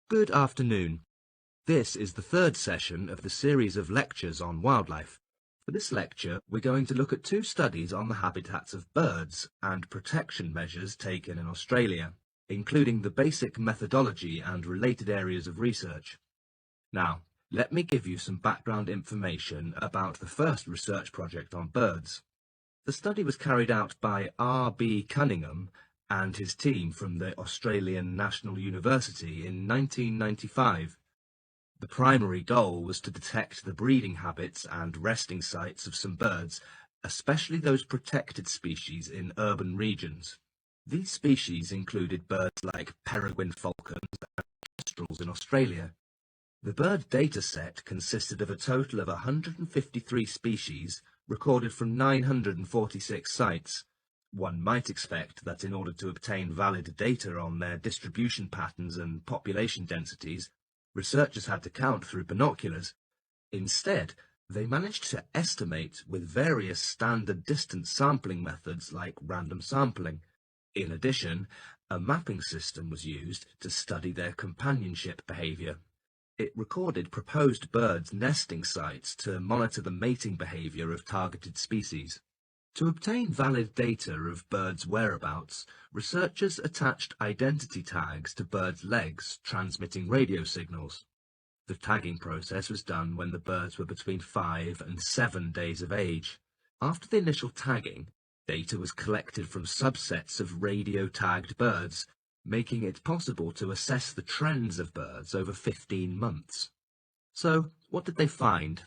Good afternoon. This is the third session of the series of lectures on wildlife. For this lecture, we're going to look at two studies on the habitats of birds and protection measures taken in Australia, including the basic methodology and related areas of research. Now, let me give you some background information about the first research project on birds. The study was carried out by R.B. Cunningham and his team from the Australian National University in 1995. The primary goal was to detect the breeding habits and resting sites of some birds, especially those protected species in urban regions. These species included birds like peregrine falcons and kestrels in Australia. The bird data set consisted of a total of 153 species recorded from 946 sites. One might expect that in order to obtain valid data on their distribution patterns and population densities, researchers had to count through binoculars. Instead, they managed to estimate with various standard distance sampling methods like random sampling. In addition, a mapping system was used to study their companionship behavior. It recorded proposed birds' nesting sites to monitor the mating behavior of targeted species. To obtain valid data of birds' whereabouts, researchers attached identity tags to birds' legs transmitting radio signals. The tagging process was done when the birds were between 5 and 7 days of age. After the initial tagging, data was collected from subsets of radio-tagged birds, making it possible to assess the trends of birds over 15 months. So, what did they find?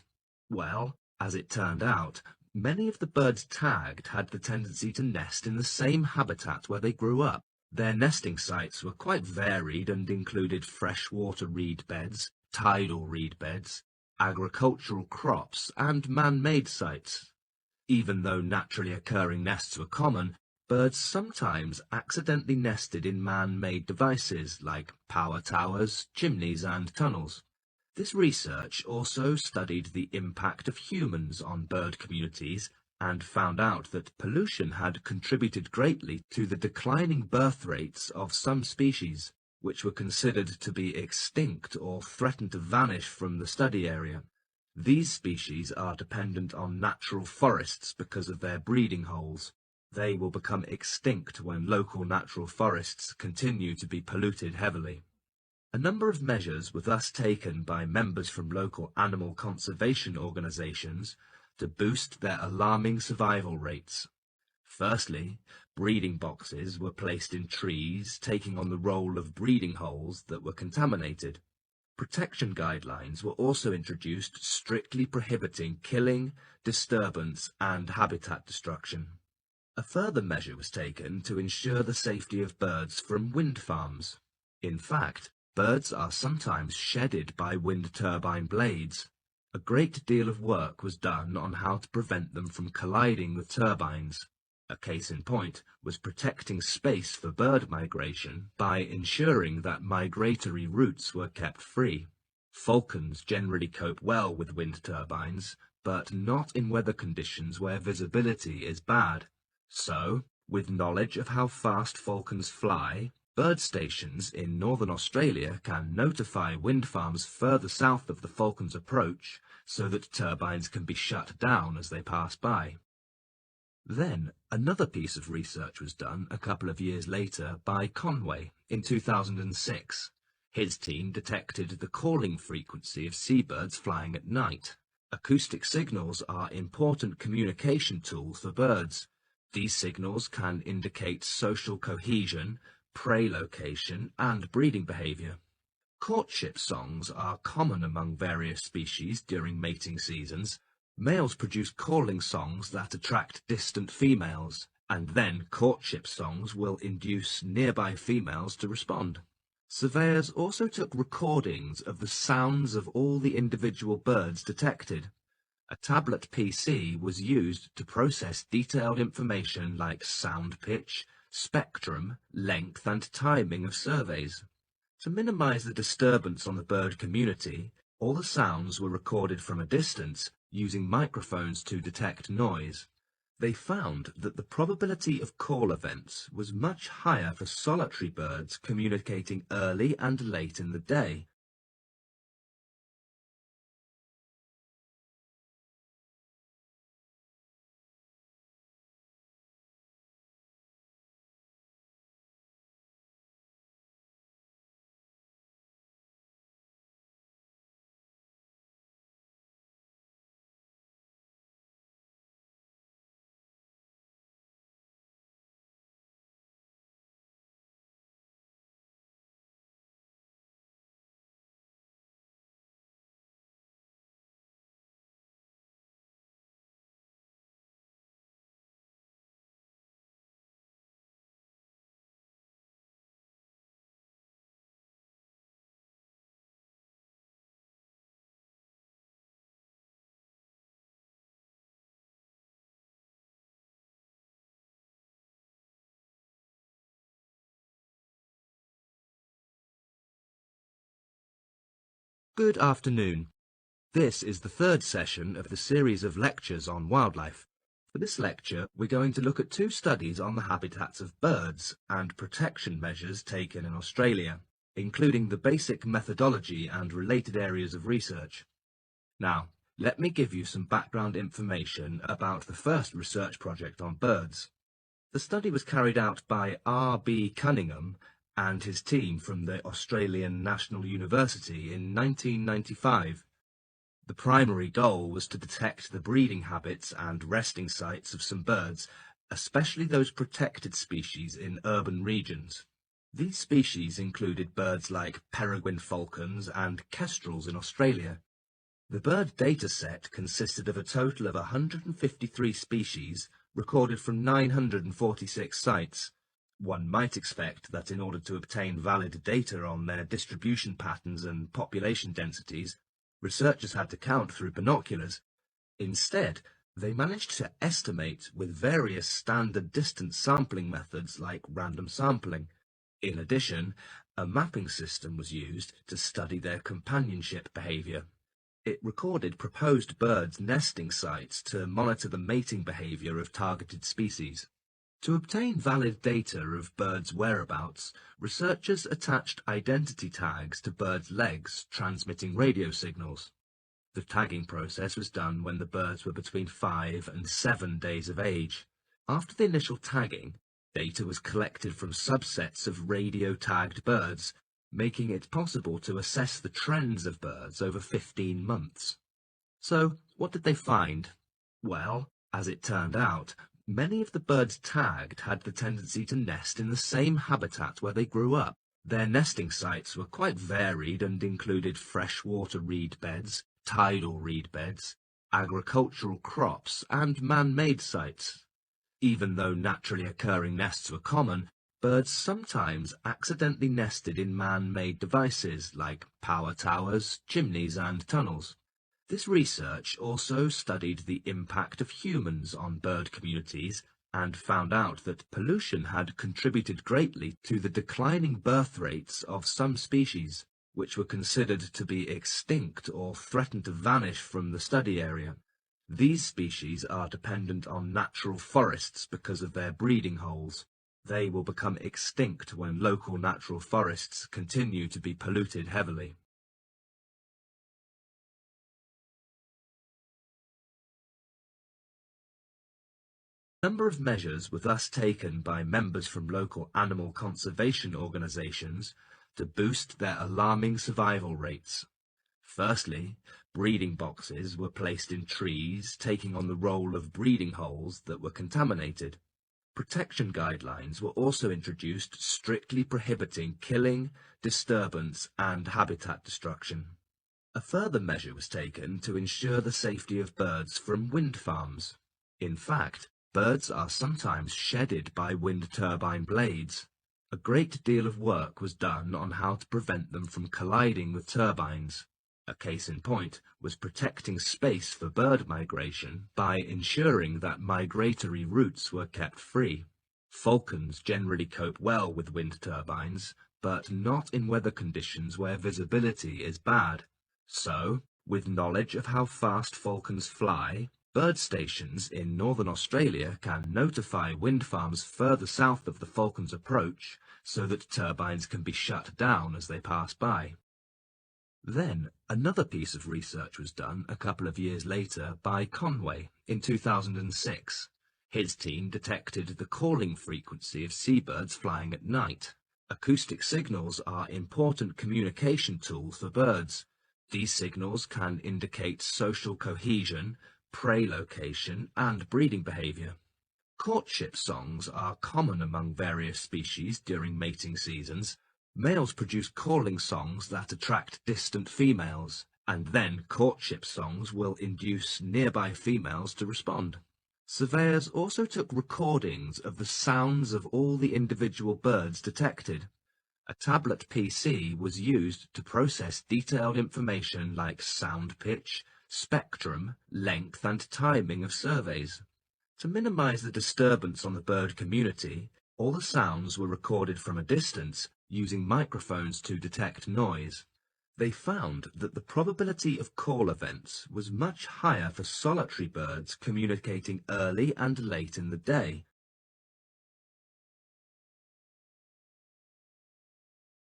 Well, as it turned out, many of the birds tagged had the tendency to nest in the same habitat where they grew up. Their nesting sites were quite varied and included freshwater reed beds, tidal reed beds, agricultural crops, and man-made sites. Even though naturally occurring nests were common, birds sometimes accidentally nested in man-made devices like power towers, chimneys, and tunnels. This research also studied the impact of humans on bird communities and found out that pollution had contributed greatly to the declining birth rates of some species, which were considered to be extinct or threatened to vanish from the study area. These species are dependent on natural forests because of their breeding holes. They will become extinct when local natural forests continue to be polluted heavily. A number of measures were thus taken by members from local animal conservation organisations to boost their alarming survival rates. Firstly, breeding boxes were placed in trees, taking on the role of breeding holes that were contaminated. Protection guidelines were also introduced strictly prohibiting killing, disturbance, and habitat destruction. A further measure was taken to ensure the safety of birds from wind farms. In fact, birds are sometimes shedded by wind turbine blades. A great deal of work was done on how to prevent them from colliding with turbines. A case in point was protecting space for bird migration by ensuring that migratory routes were kept free. Falcons generally cope well with wind turbines, but not in weather conditions where visibility is bad. So, with knowledge of how fast falcons fly, bird stations in northern Australia can notify wind farms further south of the falcon's approach so that turbines can be shut down as they pass by. Then, another piece of research was done a couple of years later by Conway in 2006. His team detected the calling frequency of seabirds flying at night. Acoustic signals are important communication tools for birds. These signals can indicate social cohesion, prey location, and breeding behavior. Courtship songs are common among various species during mating seasons. Males produce calling songs that attract distant females, and then courtship songs will induce nearby females to respond. Surveyors also took recordings of the sounds of all the individual birds detected. A tablet PC was used to process detailed information like sound pitch, spectrum, length, and timing of surveys. To minimize the disturbance on the bird community, all the sounds were recorded from a distance using microphones to detect noise. They found that the probability of call events was much higher for solitary birds communicating early and late in the day. Good afternoon. This is the third session of the series of lectures on wildlife. For this lecture, we're going to look at two studies on the habitats of birds and protection measures taken in Australia, including the basic methodology and related areas of research. Now, let me give you some background information about the first research project on birds. The study was carried out by R.B. Cunningham and his team from the Australian National University in 1995. The primary goal was to detect the breeding habits and resting sites of some birds, especially those protected species in urban regions. These species included birds like peregrine falcons and kestrels in Australia. The bird data set consisted of a total of 153 species recorded from 946 sites. One might expect that in order to obtain valid data on their distribution patterns and population densities, researchers had to count through binoculars. Instead, they managed to estimate with various standard distance sampling methods like random sampling. In addition, a mapping system was used to study their companionship behavior. It recorded proposed birds' nesting sites to monitor the mating behavior of targeted species. To obtain valid data of birds' whereabouts, researchers attached identity tags to birds' legs transmitting radio signals. The tagging process was done when the birds were between 5 and 7 days of age. After the initial tagging, data was collected from subsets of radio-tagged birds, making it possible to assess the trends of birds over 15 months. So, what did they find? Well, as it turned out, many of the birds tagged had the tendency to nest in the same habitat where they grew up. Their nesting sites were quite varied and included freshwater reed beds, tidal reed beds, agricultural crops, and man-made sites. Even though naturally occurring nests were common, birds sometimes accidentally nested in man-made devices like power towers, chimneys, and tunnels. This research also studied the impact of humans on bird communities and found out that pollution had contributed greatly to the declining birth rates of some species, which were considered to be extinct or threatened to vanish from the study area. These species are dependent on natural forests because of their breeding holes. They will become extinct when local natural forests continue to be polluted heavily. A number of measures were thus taken by members from local animal conservation organisations to boost their alarming survival rates. Firstly, breeding boxes were placed in trees, taking on the role of breeding holes that were contaminated. Protection guidelines were also introduced strictly prohibiting killing, disturbance, and habitat destruction. A further measure was taken to ensure the safety of birds from wind farms. In fact, birds are sometimes shedded by wind turbine blades. A great deal of work was done on how to prevent them from colliding with turbines. A case in point was protecting space for bird migration by ensuring that migratory routes were kept free. Falcons generally cope well with wind turbines, but not in weather conditions where visibility is bad. So, with knowledge of how fast falcons fly, Bird stations in northern Australia can notify wind farms further south of the Falklands Approach so that turbines can be shut down as they pass by. Then, another piece of research was done a couple of years later by Conway in 2006. His team detected the calling frequency of seabirds flying at night. Acoustic signals are important communication tools for birds. These signals can indicate social cohesion, prey location, and breeding behavior. Courtship songs are common among various species during mating seasons. Males produce calling songs that attract distant females, and then courtship songs will induce nearby females to respond. Surveyors also took recordings of the sounds of all the individual birds detected. A tablet PC was used to process detailed information like sound pitch, spectrum, length, and timing of surveys. To minimize the disturbance on the bird community, all the sounds were recorded from a distance using microphones to detect noise. They found that the probability of call events was much higher for solitary birds communicating early and late in the day,